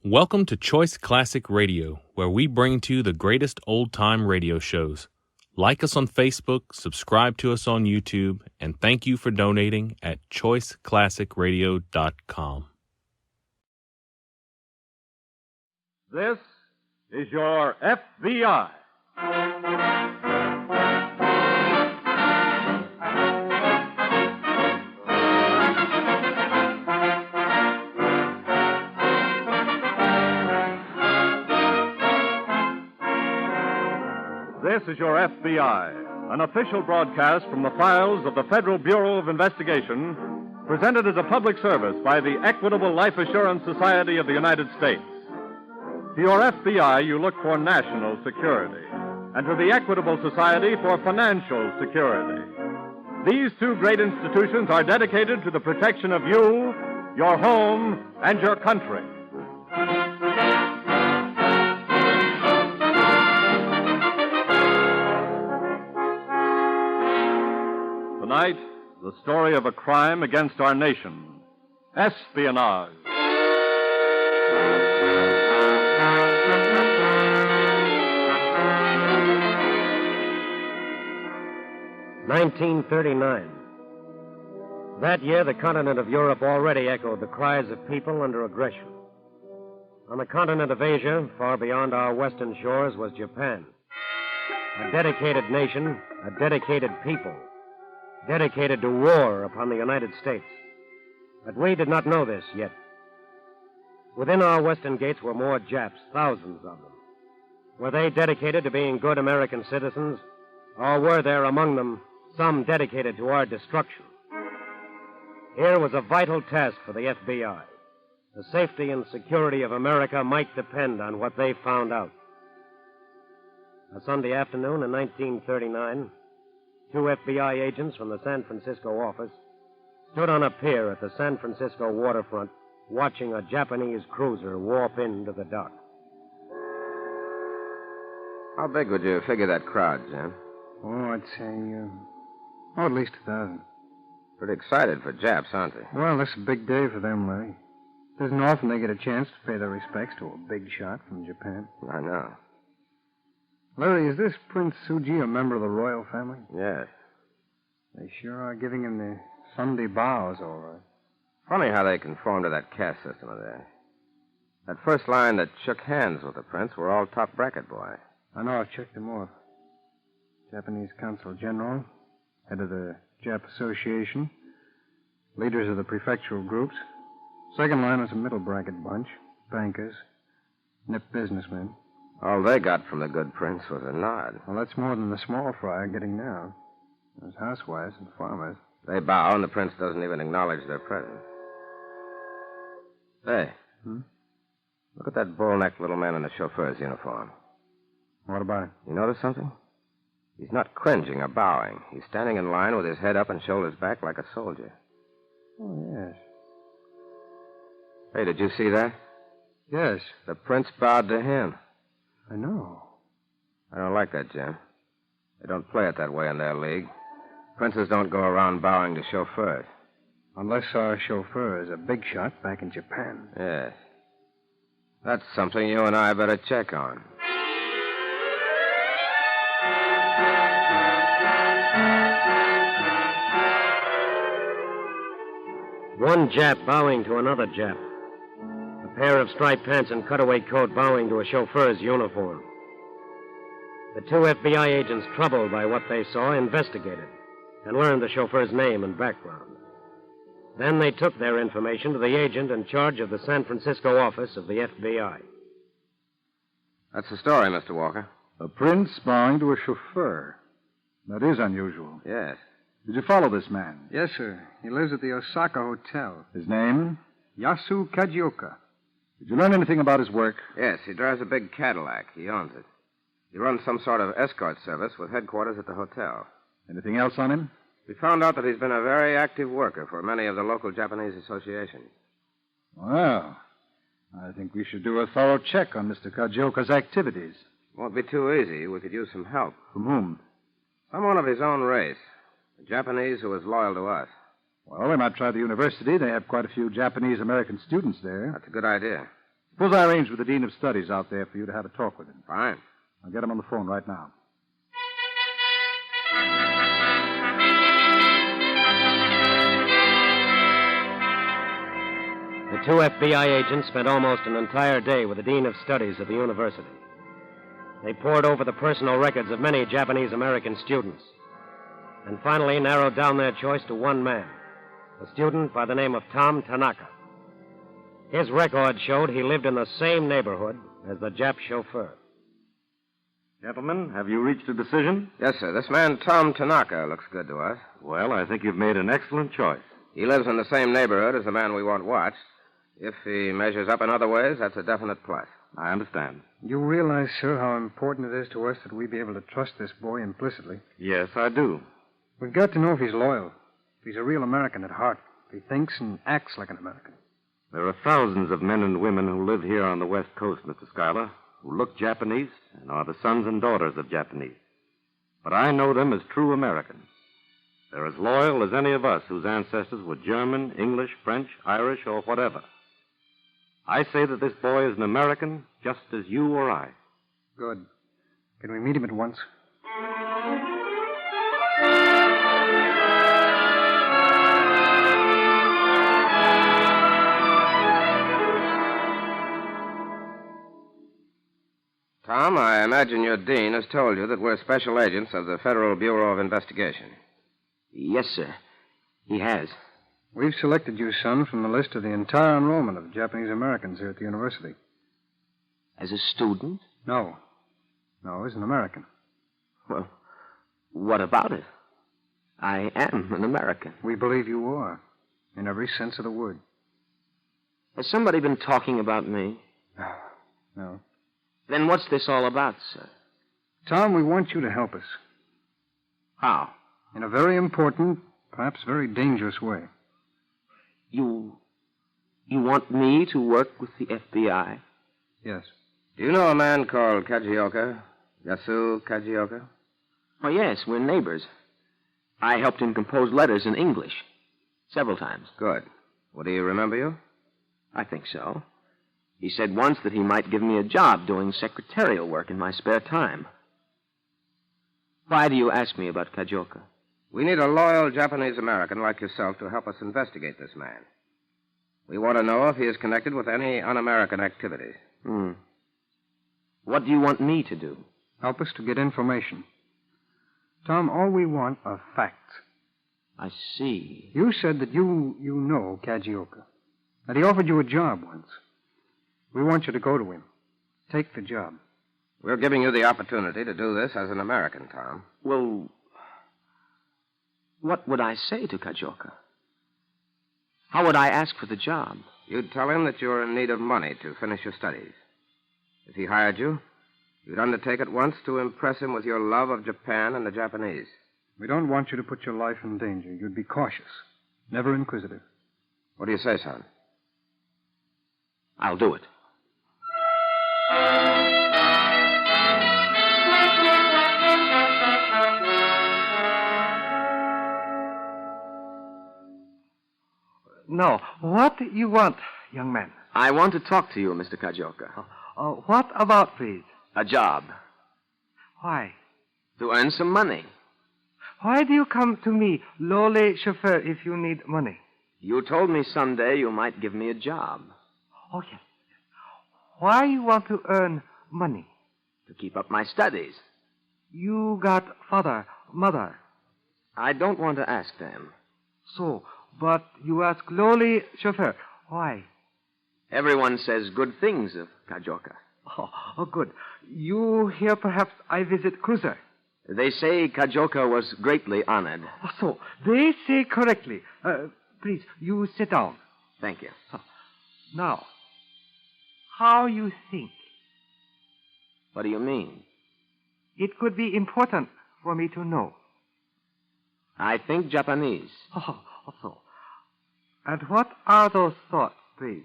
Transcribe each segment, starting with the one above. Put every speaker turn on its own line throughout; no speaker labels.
Welcome to Choice Classic Radio, where we bring to you the greatest old-time radio shows. Like us on Facebook, subscribe to us on YouTube, and thank you for donating at choiceclassicradio.com.
This is your FBI. This is your FBI, an official broadcast from the files of the Federal Bureau of Investigation, presented as a public service by the Equitable Life Assurance Society of the United States. To your FBI, you look for national security, and to the Equitable Society for financial security. These two great institutions are dedicated to the protection of you, your home, and your country. Tonight, the story of a crime against our nation, espionage.
(1939). That year, the continent of Europe already echoed the cries of people under aggression. On the continent of Asia, far beyond our western shores, was Japan. A dedicated nation, a dedicated people, dedicated to war upon the United States. But we did not know this yet. Within our western gates were more Japs, thousands of them. Were they dedicated to being good American citizens, or were there among them some dedicated to our destruction? Here was a vital task for the FBI. The safety and security of America might depend on what they found out. A Sunday afternoon in 1939, two FBI agents from the San Francisco office stood on a pier at the San Francisco waterfront watching a Japanese cruiser warp into the dock.
How big would you figure that crowd, Jim?
Oh, I'd say, at least 1,000.
Pretty excited for Japs, aren't they?
Well, this is a big day for them, Larry. It isn't often they get a chance to pay their respects to a big shot from Japan.
I know.
Larry, is this Prince Suji a member of the royal family?
Yes.
They sure are giving him the Sunday bows, all right.
Funny how they conform to that caste system of theirs. That first line that shook hands with the prince were all top bracket boys.
I know, I've checked them off. Japanese Consul General, head of the Jap Association, leaders of the prefectural groups. Second line was a middle bracket bunch, bankers, nip businessmen.
All they got from the good prince was a nod.
Well, that's more than the small fry are getting now. There's housewives and farmers.
They bow, and the prince doesn't even acknowledge their presence. Hey. Look at that bull-necked little man in the chauffeur's uniform.
What about it?
You notice something? He's not cringing or bowing. He's standing in line with his head up and shoulders back like a soldier.
Oh, yes.
Hey, did you see that?
Yes.
The prince bowed to him.
I know.
I don't like that, Jim. They don't play it that way in their league. Princes don't go around bowing to chauffeurs.
Unless our chauffeur is a big shot back in Japan.
Yes. That's something you and I better check on.
One Jap bowing to another Jap. A pair of striped pants and cutaway coat bowing to a chauffeur's uniform. The two FBI agents, troubled by what they saw, investigated and learned the chauffeur's name and background. Then they took their information to the agent in charge of the San Francisco office of the FBI.
That's the story, Mr. Walker.
A prince bowing to a chauffeur. That is unusual.
Yes.
Did you follow this man?
Yes, sir. He lives at the Osaka Hotel.
His name?
Yasu Kajioka.
Did you learn anything about his work?
Yes, he drives a big Cadillac. He owns it. He runs some sort of escort service with headquarters at the hotel.
Anything else on him?
We found out that he's been a very active worker for many of the local Japanese associations.
Well, I think we should do a thorough check on Mr. Kajioka's activities.
Won't be too easy. We could use some help.
From whom?
Someone of his own race. A Japanese who is loyal to us.
Well, we might try the university. They have quite a few Japanese-American students there.
That's a good idea.
Suppose I arrange with the Dean of Studies out there for you to have a talk with him.
Fine.
I'll get him on the phone right now.
The two FBI agents spent almost an entire day with the Dean of Studies at the university. They pored over the personal records of many Japanese-American students and finally narrowed down their choice to one man, a student by the name of Tom Tanaka. His record showed he lived in the same neighborhood as the Jap chauffeur.
Gentlemen, have you reached a decision?
Yes, sir. This man, Tom Tanaka, looks good to us.
Well, I think you've made an excellent choice.
He lives in the same neighborhood as the man we want watched. If he measures up in other ways, that's a definite plus.
I understand.
You realize, sir, how important it is to us that we be able to trust this boy implicitly.
Yes, I do.
We've got to know if he's loyal, if he's a real American at heart, if he thinks and acts like an American.
There are thousands of men and women who live here on the West Coast, Mr. Schuyler, who look Japanese and are the sons and daughters of Japanese. But I know them as true Americans. They're as loyal as any of us whose ancestors were German, English, French, Irish, or whatever. I say that this boy is an American just as you or I.
Good. Can we meet him at once?
Tom, I imagine your dean has told you that we're special agents of the Federal Bureau of Investigation.
Yes, sir. He has.
We've selected you, son, from the list of the entire enrollment of Japanese Americans here at the university.
As a student?
No. No, as an American.
Well, what about it? I am an American.
We believe you are, in every sense of the word.
Has somebody been talking about me?
No.
Then what's this all about, sir?
Tom, we want you to help us.
How?
In a very important, perhaps very dangerous way.
You want me to work with the FBI?
Yes.
Do you know a man called Kajioka? Yasu Kajioka?
Oh, yes, we're neighbors. I helped him compose letters in English. Several times.
Good. Would he remember you?
I think so. He said once that he might give me a job doing secretarial work in my spare time. Why do you ask me about Kajioka?
We need a loyal Japanese American like yourself to help us investigate this man. We want to know if he is connected with any un-American activities.
What do you want me to do?
Help us to get information. Tom, all we want are facts.
I see.
You said that you know Kajioka, that he offered you a job once. We want you to go to him. Take the job.
We're giving you the opportunity to do this as an American, Tom.
Well, what would I say to Kajioka? How would I ask for the job?
You'd tell him that you're in need of money to finish your studies. If he hired you, you'd undertake at once to impress him with your love of Japan and the Japanese.
We don't want you to put your life in danger. You'd be cautious, never inquisitive.
What do you say, son?
I'll do it.
No. What do you want, young man?
I want to talk to you, Mr. Kajioka.
What about, please?
A job.
Why?
To earn some money.
Why do you come to me, lowly chauffeur, if you need money?
You told me someday you might give me a job.
Oh, yes. Why you want to earn money?
To keep up my studies.
You got father, mother.
I don't want to ask them.
So, but you ask lowly chauffeur. Why?
Everyone says good things of Kajioka.
Oh, good. You hear perhaps I visit cruiser.
They say Kajioka was greatly honored.
Oh, so, they say correctly. Please, you sit down.
Thank you.
Now, how you think?
What do you mean?
It could be important for me to know.
I think Japanese.
Oh, so. And what are those thoughts, please?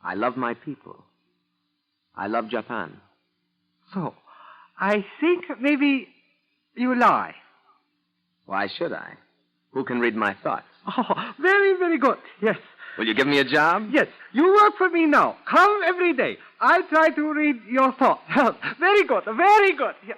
I love my people. I love Japan.
So, I think maybe you lie.
Why should I? Who can read my thoughts?
Oh, very, very good. Yes.
Will you give me a job?
Yes, you work for me now. Come every day. I'll try to read your thoughts. Very good, very good. Yeah.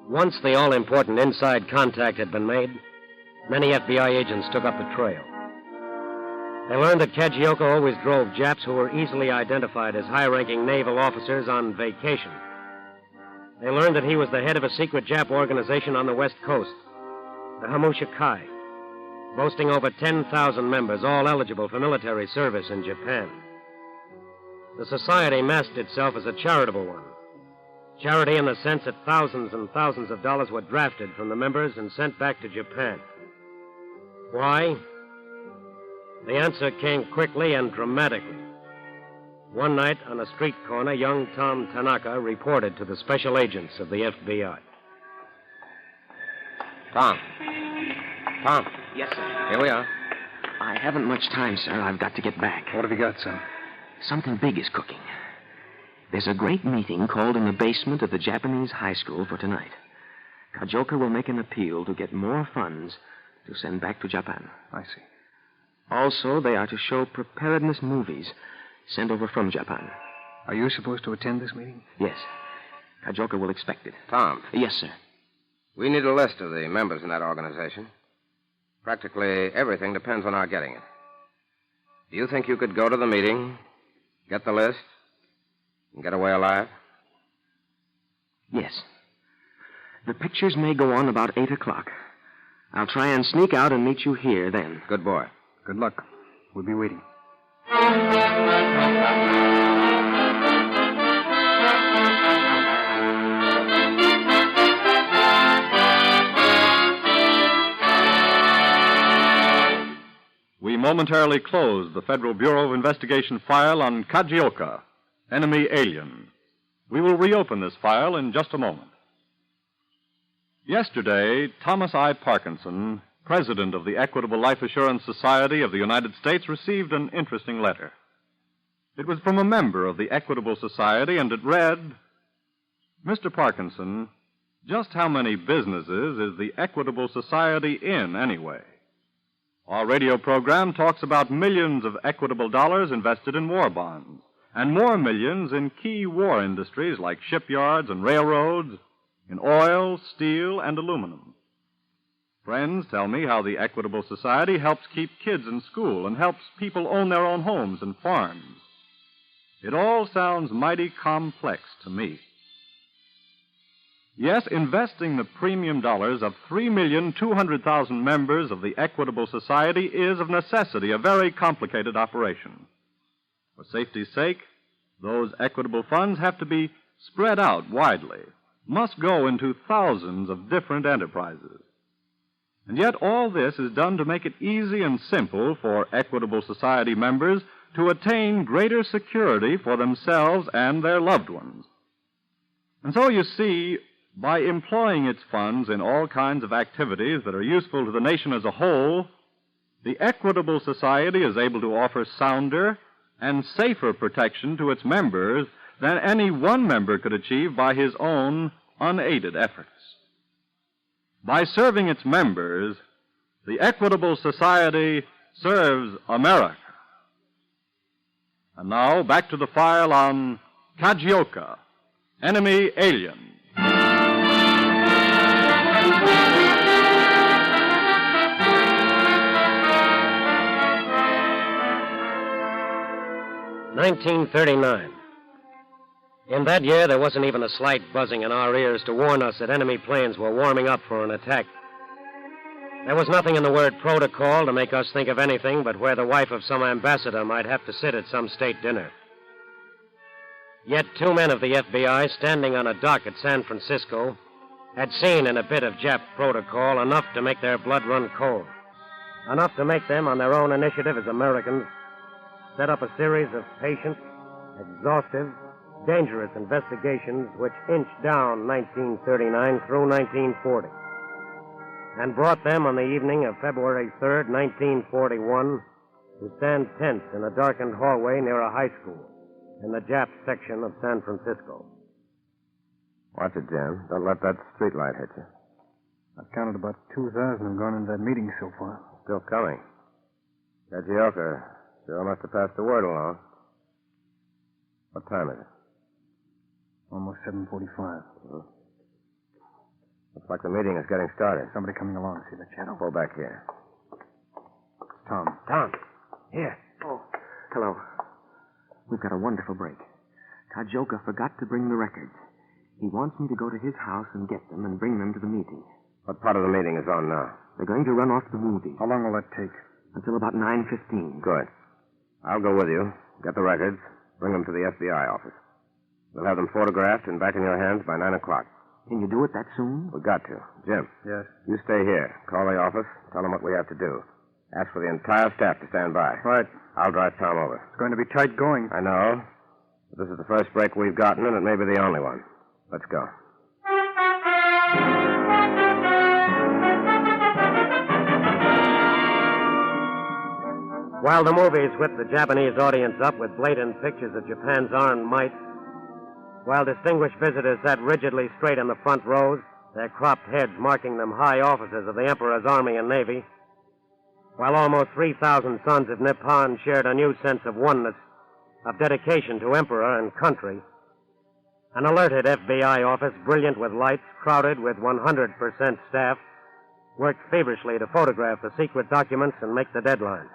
Once the all-important inside contact had been made, many FBI agents took up the trail. They learned that Kajioka always drove Japs who were easily identified as high-ranking naval officers on vacation. They learned that he was the head of a secret Jap organization on the West Coast, the Hamushikai, boasting over 10,000 members, all eligible for military service in Japan. The society masked itself as a charitable one. Charity in the sense that thousands and thousands of dollars were drafted from the members and sent back to Japan. Why? The answer came quickly and dramatically. One night on a street corner, young Tom Tanaka reported to the special agents of the FBI.
Tom. Tom.
Yes, sir.
Here we are.
I haven't much time, sir. I've got to get back.
What have you got, son?
Something big is cooking. There's a great meeting called in the basement of the Japanese high school for tonight. Kajioka will make an appeal to get more funds to send back to Japan.
I see.
Also, they are to show preparedness movies sent over from Japan.
Are you supposed to attend this meeting?
Yes. Kajioka will expect it.
Tom.
Yes, sir.
We need a list of the members in that organization. Practically everything depends on our getting it. Do you think you could go to the meeting, get the list, and get away alive?
Yes. The pictures may go on about 8 o'clock. I'll try and sneak out and meet you here then.
Good boy.
Good luck. We'll be waiting.
We momentarily close the Federal Bureau of Investigation file on Kajioka, enemy alien. We will reopen this file in just a moment. Yesterday, Thomas I. Parkinson, president of the Equitable Life Assurance Society of the United States, received an interesting letter. It was from a member of the Equitable Society, and it read, Mr. Parkinson, just how many businesses is the Equitable Society in, anyway? Our radio program talks about millions of equitable dollars invested in war bonds, and more millions in key war industries like shipyards and railroads, in oil, steel, and aluminum. Friends tell me how the Equitable Society helps keep kids in school and helps people own their own homes and farms. It all sounds mighty complex to me. Yes, investing the premium dollars of 3,200,000 members of the Equitable Society is of necessity a very complicated operation. For safety's sake, those equitable funds have to be spread out widely, must go into thousands of different enterprises. And yet all this is done to make it easy and simple for Equitable Society members to attain greater security for themselves and their loved ones. And so, you see, by employing its funds in all kinds of activities that are useful to the nation as a whole, the Equitable Society is able to offer sounder and safer protection to its members than any one member could achieve by his own unaided efforts. By serving its members, the Equitable Society serves America. And now, back to the file on Kajioka, enemy alien.
"1939. In that year, there wasn't even a slight buzzing in our ears to warn us that enemy planes were warming up for an attack. There was nothing in the word protocol to make us think of anything but where the wife of some ambassador might have to sit at some state dinner. Yet 2 men of the FBI, standing on a dock at San Francisco, had seen in a bit of Jap protocol enough to make their blood run cold. Enough to make them, on their own initiative as Americans, set up a series of patient, exhaustive, dangerous investigations which inched down 1939 through 1940 and brought them on the evening of February 3rd, 1941, to stand tense in a darkened hallway near a high school in the Jap section of San Francisco.
Watch it, Jim. Don't let that street light hit you.
I've counted about 2,000 have gone into that meeting so far.
Still coming. Kajioka sure must have passed the word along. What time is it?
Almost 7:45.
Looks like the meeting is getting started.
Somebody coming along. See the channel?
Pull back here.
It's Tom.
Tom, here.
Oh, hello. We've got a wonderful break. Kajioka forgot to bring the records. He wants me to go to his house and get them and bring them to the meeting.
What part of the meeting is on now?
They're going to run off the movie
How long will that take?
until about 9:15.
Good. I'll go with you. Get the records. Bring them to the FBI office. We'll have them photographed and back in your hands by 9 o'clock.
Can you do it that soon?
We got to. Jim,
Yes.
you stay here. Call the office. Tell them what we have to do. Ask for the entire staff to stand by.
Right.
I'll drive Tom over.
It's going to be tight going.
I know. But this is the first break we've gotten, and it may be the only one. Let's go.
While the movies whip the Japanese audience up with blatant pictures of Japan's armed might, while distinguished visitors sat rigidly straight in the front rows, their cropped heads marking them high officers of the Emperor's Army and Navy, while almost 3,000 sons of Nippon shared a new sense of oneness, of dedication to Emperor and country, an alerted FBI office, brilliant with lights, crowded with 100% staff, worked feverishly to photograph the secret documents and make the deadline.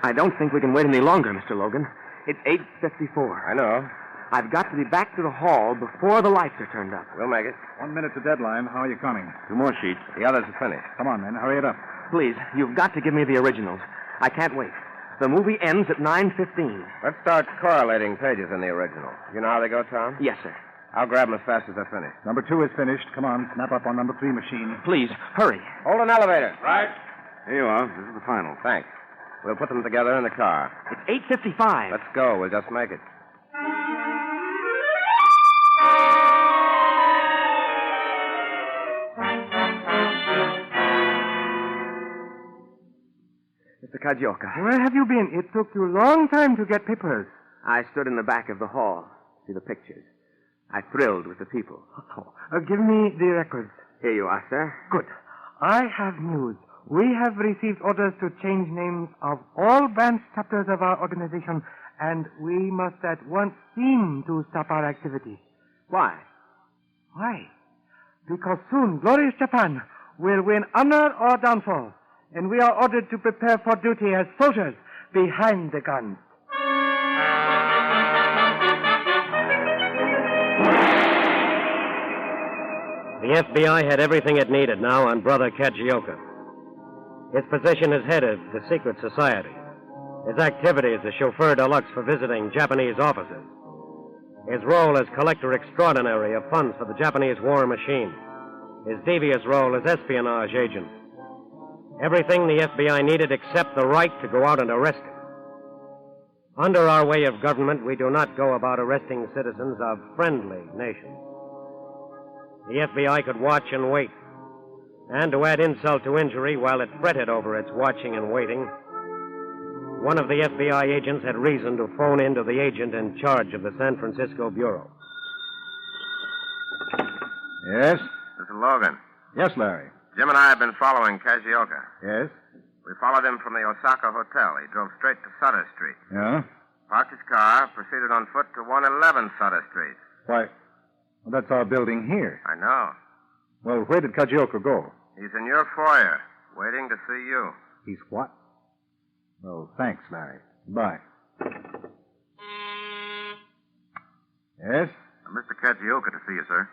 I don't think we can wait any longer, Mr. Logan. It's 8:54.
I know.
I've got to be back to the hall before the lights are turned up.
We'll make it.
1 minute to deadline. How are you counting?
2 more sheets. The others are finished.
Come on, men. Hurry it up.
Please, you've got to give me the originals. I can't wait. The movie ends at 9:15.
Let's start correlating pages in the original. You know how they go, Tom?
Yes, sir.
I'll grab them as fast as they're finished.
Number 2 is finished. Come on, snap up on number 3 machine.
Please, hurry.
Hold an elevator.
Right.
Here you are. This is the final. Thanks. We'll put them together in the car.
It's 8:55.
Let's go. We'll just make it.
Mr. Kajioka.
Where have you been? It took you a long time to get papers.
I stood in the back of the hall. See the pictures. I thrilled with the people.
Give me the records.
Here you are, sir.
Good. I have news. We have received orders to change names of all branch chapters of our organization, and we must at once seem to stop our activity.
Why?
Why? Because soon glorious Japan will win honor or downfall, and we are ordered to prepare for duty as soldiers behind the guns.
The FBI had everything it needed now on Brother Kajioka. His position as head of the secret society. His activities as chauffeur deluxe for visiting Japanese officers. His role as collector extraordinary of funds for the Japanese war machine. His devious role as espionage agent. Everything the FBI needed except the right to go out and arrest him. Under our way of government, we do not go about arresting citizens of friendly nations. The FBI could watch and wait. And to add insult to injury, while it fretted over its watching and waiting, one of the FBI agents had reason to phone in to the agent in charge of the San Francisco Bureau.
Yes?
This is Logan.
Yes, Larry.
Jim and I have been following Kajioka.
Yes?
We followed him from the Osaka Hotel. He drove straight to Sutter Street.
Yeah?
Parked his car, proceeded on foot to 111 Sutter Street.
Why, well, that's our building here.
I know.
Well, where did Kajioka go?
He's in your foyer, waiting to see you.
He's what? Well, thanks, Larry. Bye. Yes?
Mr. Kajioka to see you, sir.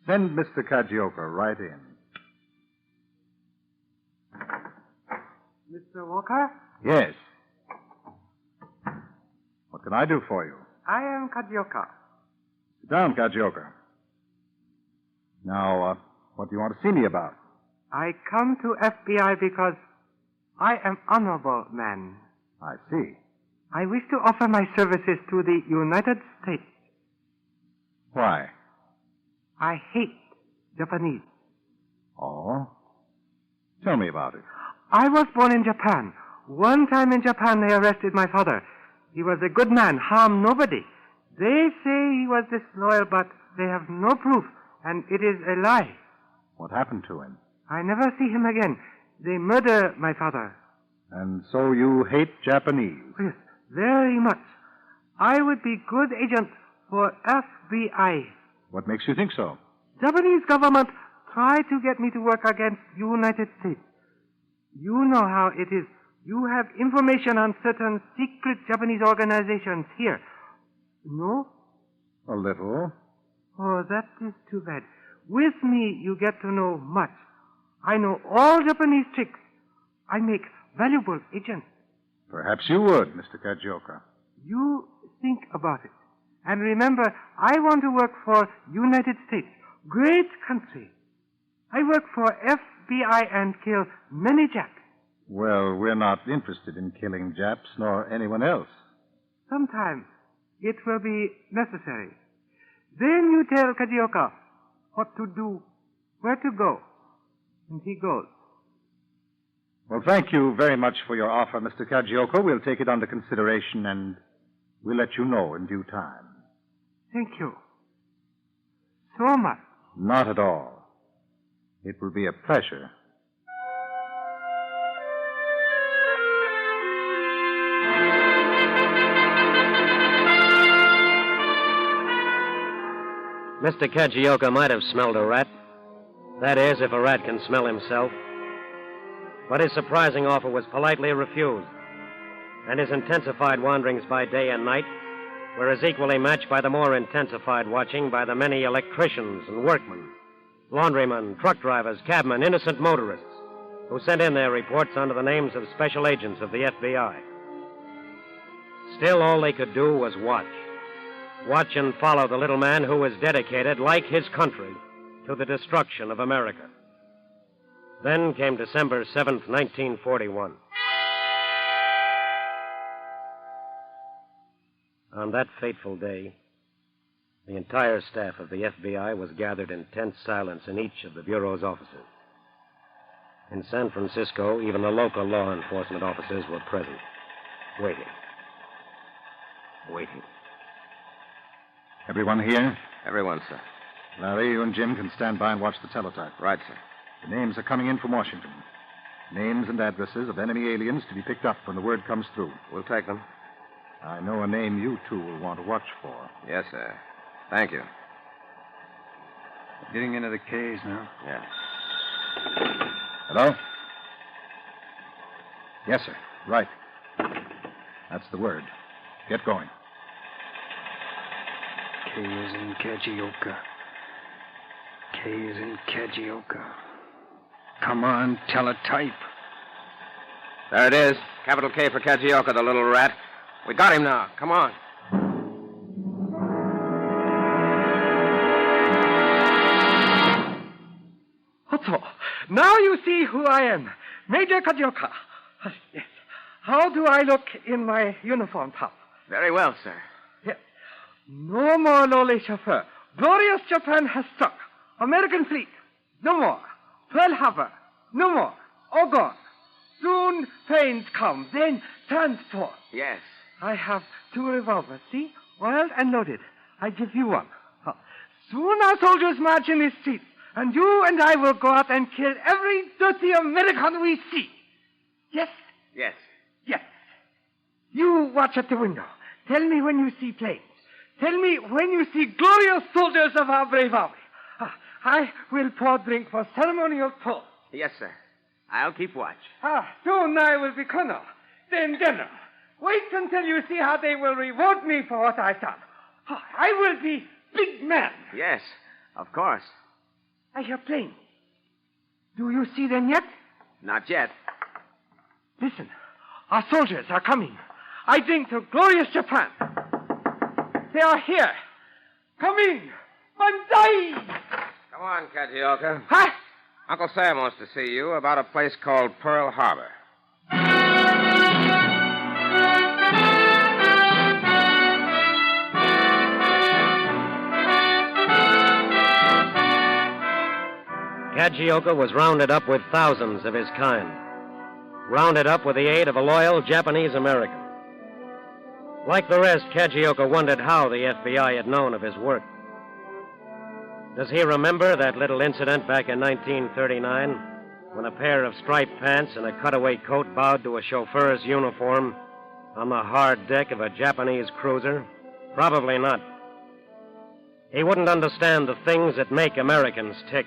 Send Mr. Kajioka right in.
Mr. Walker,
Yes. What can I do for you?
I am Kajioka.
Sit down, Kajioka. Now, what do you want to see me about?
I come to FBI because I am honorable man.
I see.
I wish to offer my services to the United States.
Why?
I hate Japanese.
Oh? Tell me about it.
I was born in Japan. One time in Japan, they arrested my father. He was a good man, harmed nobody. They say he was disloyal, but They have no proof, and it is a lie.
What happened to him?
I never see him again. They murder my father.
And so you hate Japanese?
Yes, very much. I would be good agent for FBI.
What makes you think so?
Japanese government try to get me to work against United States. You know how it is. You have information on certain secret Japanese organizations here. No?
A little.
Oh, that is too bad. With me, you get to know much. I know all Japanese tricks. I make valuable agents.
Perhaps you would, Mr. Kajioka.
You think about it. And remember, I want to work for United States. Great country. I work for FBI and kill many Japs.
Well, we're not interested in killing Japs nor anyone else.
Sometime it will be necessary. Then you tell Kajioka what to do, where to go. And he goes.
Well, thank you very much for your offer, Mr. Kajioka. We'll take it under consideration, and we'll let you know in due time.
Thank you. So much.
Not at all. It will be a pleasure.
Mr. Kajioka might have smelled a rat. That is, if a rat can smell himself. But his surprising offer was politely refused. And his intensified wanderings by day and night were as equally matched by the more intensified watching by the many electricians and workmen, laundrymen, truck drivers, cabmen, innocent motorists, who sent in their reports under the names of special agents of the FBI. Still, all they could do was watch. Watch and follow the little man who was dedicated, like his country, to the destruction of America. Then came December 7th, 1941. On that fateful day, the entire staff of the FBI was gathered in tense silence in each of the Bureau's offices. In San Francisco, even the local law enforcement officers were present, waiting.
Everyone here?
Everyone, sir.
Larry, you and Jim can stand by and watch the teletype.
Right, sir.
The names are coming in from Washington. Names and addresses of enemy aliens to be picked up when the word comes through.
We'll take them.
I know a name you two will want to watch for.
Yes, sir. Thank you.
Getting into the K's now.
Yeah.
Hello? Yes, sir. Right. That's the word. Get going.
K is in Kajioka. K is in Kajioka. Come on, teletype.
There it is. Capital K for Kajioka, the little rat. We got him now. Come on.
Otto, now you see who I am. Major Kajioka. Yes. How do I look in my uniform top?
Very well, sir.
Yes. No more lowly chauffeur. Glorious Japan has struck. American fleet. No more. Pearl Harbor. No more. All gone. Soon planes come. Then transport.
Yes.
I have 2 revolvers. See? Oiled and loaded. I give you one. Soon our soldiers march in the streets. And you and I will go out and kill every dirty American we see. Yes?
Yes.
Yes. You watch at the window. Tell me when you see planes. Tell me when you see glorious soldiers of our brave army. I will pour drink for ceremonial toast.
Yes, sir. I'll keep watch.
Soon I will be colonel, then general. Wait until you see how they will reward me for what I've done. I will be big man.
Yes, of course.
I hear planes. Do you see them yet?
Not yet.
Listen, our soldiers are coming. I drink to glorious Japan. They are here. Coming. Banzai!
Come on, Kajioka.
Huh?
Uncle Sam wants to see you about a place called Pearl Harbor.
Kajioka was rounded up with thousands of his kind. Rounded up with the aid of a loyal Japanese American. Like the rest, Kajioka wondered how the FBI had known of his work. Does he remember that little incident back in 1939 when a pair of striped pants and a cutaway coat bowed to a chauffeur's uniform on the hard deck of a Japanese cruiser? Probably not. He wouldn't understand the things that make Americans tick.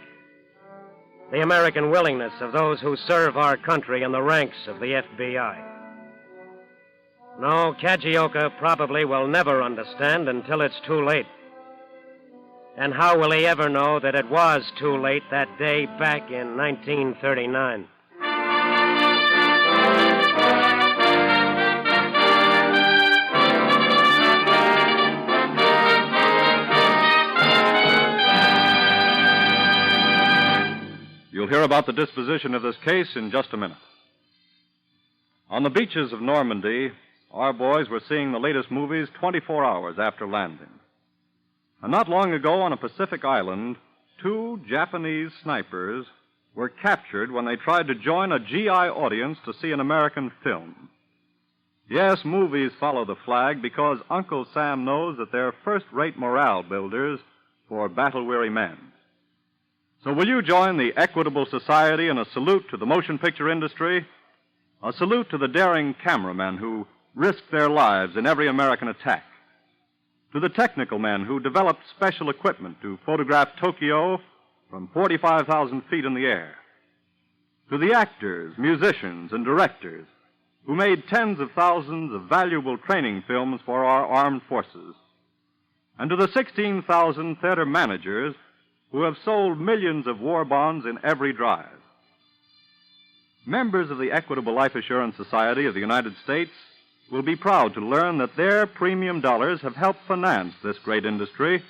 The American willingness of those who serve our country in the ranks of the FBI. No, Kajioka probably will never understand until it's too late. And how will he ever know that it was too late that day back in 1939?
You'll hear about the disposition of this case in just a minute. On the beaches of Normandy, our boys were seeing the latest movies 24 hours after landing. And not long ago on a Pacific island, 2 Japanese snipers were captured when they tried to join a GI audience to see an American film. Yes, movies follow the flag because Uncle Sam knows that they're first-rate morale builders for battle-weary men. So will you join the Equitable Society in a salute to the motion picture industry? A salute to the daring cameramen who risk their lives in every American attack. To the technical men who developed special equipment to photograph Tokyo from 45,000 feet in the air. To the actors, musicians, and directors who made tens of thousands of valuable training films for our armed forces. And to the 16,000 theater managers who have sold millions of war bonds in every drive. Members of the Equitable Life Assurance Society of the United States will be proud to learn that their premium dollars have helped finance this great industry,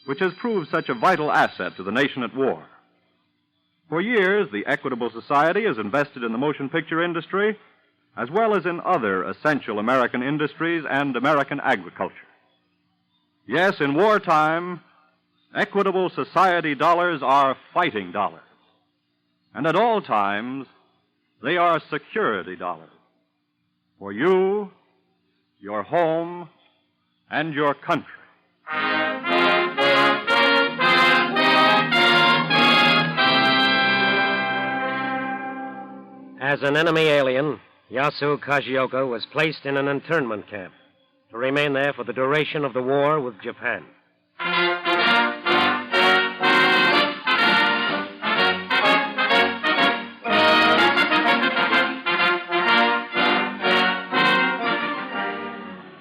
which has proved such a vital asset to the nation at war. For years, the Equitable Society has invested in the motion picture industry, as well as in other essential American industries and American agriculture. Yes, in wartime, Equitable Society dollars are fighting dollars. And at all times, they are security dollars. For you, your home, and your country.
As an enemy alien, Yasu Kajioka was placed in an internment camp to remain there for the duration of the war with Japan.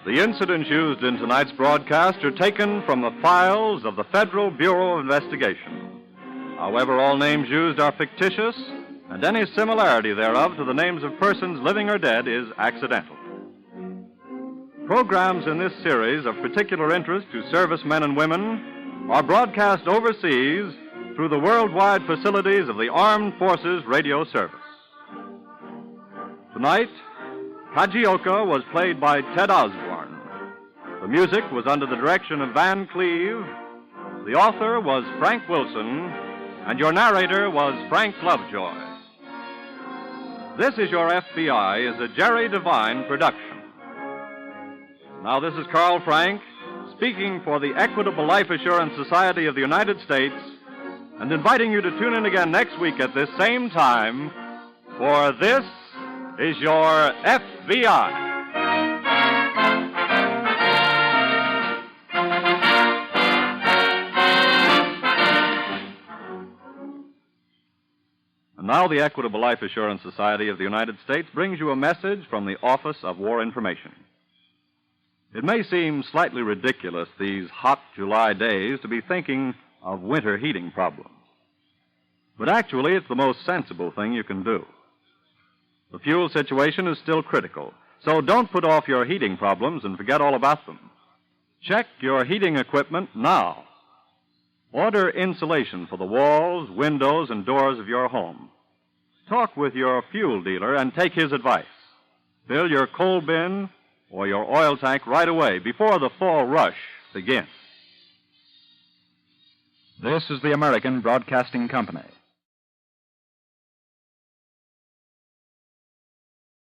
The incidents used in tonight's broadcast are taken from the files of the Federal Bureau of Investigation. However, all names used are fictitious, and any similarity thereof to the names of persons living or dead is accidental. Programs in this series of particular interest to servicemen and women are broadcast overseas through the worldwide facilities of the Armed Forces Radio Service. Tonight, Kajioka was played by Ted Osborne. The music was under the direction of Van Cleve. The author was Frank Wilson, and your narrator was Frank Lovejoy. This Is Your FBI is a Jerry Devine production. Now, this is Carl Frank, speaking for the Equitable Life Assurance Society of the United States, and inviting you to tune in again next week at this same time for This Is Your FBI. And now the Equitable Life Assurance Society of the United States brings you a message from the Office of War Information. It may seem slightly ridiculous these hot July days to be thinking of winter heating problems. But actually, it's the most sensible thing you can do. The fuel situation is still critical, so don't put off your heating problems and forget all about them. Check your heating equipment now. Order insulation for the walls, windows, and doors of your home. Talk with your fuel dealer and take his advice. Fill your coal bin or your oil tank right away before the fall rush begins.
This is the American Broadcasting Company.